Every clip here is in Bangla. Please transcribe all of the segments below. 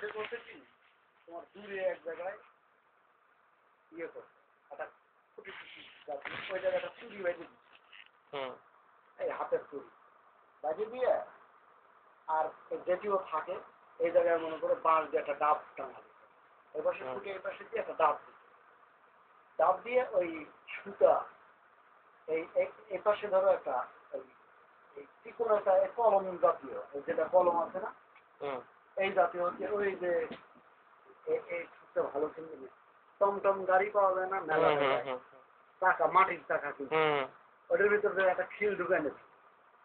সে করছে কি তোমার দূরে এক জায়গায় ইয়ে করছে একটা খুঁটি ওই জায়গাটা চুরি বাইরে দিচ্ছে এই হাতের চুরি বাইরে দিয়ে আর যেটিও থাকে এই জায়গায় মনে করে বাঁশ দিয়ে একটা ডাব টানা দিচ্ছে এবার সে খুঁটি এই পাশে দিয়ে একটা ডাব দিচ্ছে ডাব দিয়ে ওই সুতা এই পাশে ধরো একটা চিকন একটা কলম জাতীয় যেটা কলম আছে না এই জাতীয় হচ্ছে ওই যে এই সুতা ভালো কিনবে টমটম গাড়ি পাওয়া যায় না মেলা টাকা মাটির টাকা কিন্তু ওটার ভিতরে একটা খিল ঢুকে নেবে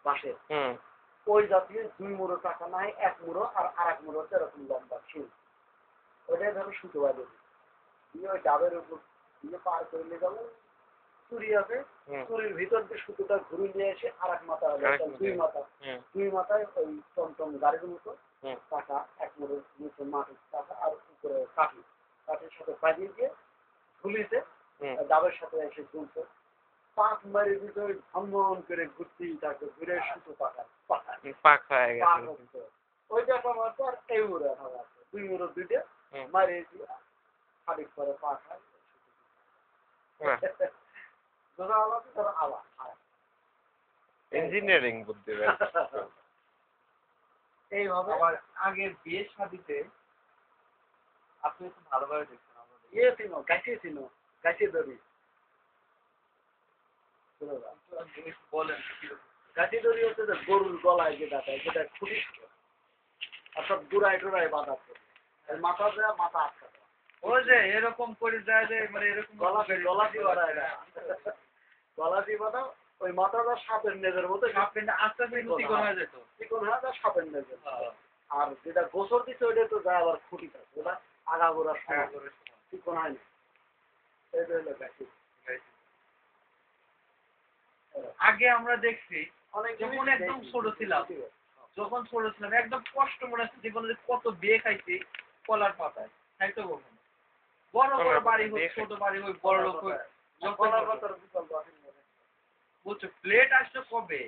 পাশে ওই জাতীয় 2 মুড়ো টাকা নাই 1 মুড়ো আর এক মুড়ো এরকম লম্বা খিল ওইটাই ধরো সুতো বাজে দিয়ে ওই ডাবের উপর দিয়ে পার করে নিয়ে যাবো চুরি আছে চুরির ভিতর দিয়ে সুতোটা ঘুরে নিয়ে এসে আর এক মাথা দুই মাথায় ওই টমটম গাড়ির মতো টাকা 1 মুড়ো নিচে মাটির টাকা আর উপরে কাঠির সাথে বাজিয়ে দিয়ে ঝুলিতে ডাবের সাথে এসে ঝুলছে পাক মারি ভিতরে ভ্রমণ করে ঘুরতেই থাকে ঘুরে সুতো পাক হয়ে গেছে ওইটা আমার তো আর এই মুড়ো আছে 2 মুড়ো 2টা মারিয়ে দিয়ে খানিক পরে পাক হয় ইঞ্জিনিয়ারিং বুদ্ধি এইভাবে আমার আগের বিয়ের শাদিতে আপনি একটু ভালোভাবে দেখছেন গাছে দড়ি বলেন গাছে দড়ি হচ্ছে যে গরুর গলায় যেটা দেয় যেটা খুবই অর্থাৎ গুড়ায় টুড়ায় বাঁধা মাথা দেয় মাথা আটকা দেয় ওই যে এরকম করে যায় যে মানে এরকম গলা দিয়ে বাঁধা ওই মাথাটা সাপের নেজের মতো আস্তে আস্তে চিকন হয়ে যেত চিকন হয়ে যায় সাপের নেজের আর যেটা গোসর দিচ্ছে ওইটা তো যায় আবার খুঁটি থাকে ওটা আগা গোড়া চিকন হয় না আগে আমরা দেখছি যখন একদম ছোট ছিলাম একদম কষ্ট মনে হচ্ছে জীবনে কত বিয়ে খাইছি কলার পাতায় খাইতো কখন বড় বড় বাড়ি হোক ছোট বাড়ি হোক বড় লোক হোক বুঝছো প্লেট আসছে কবে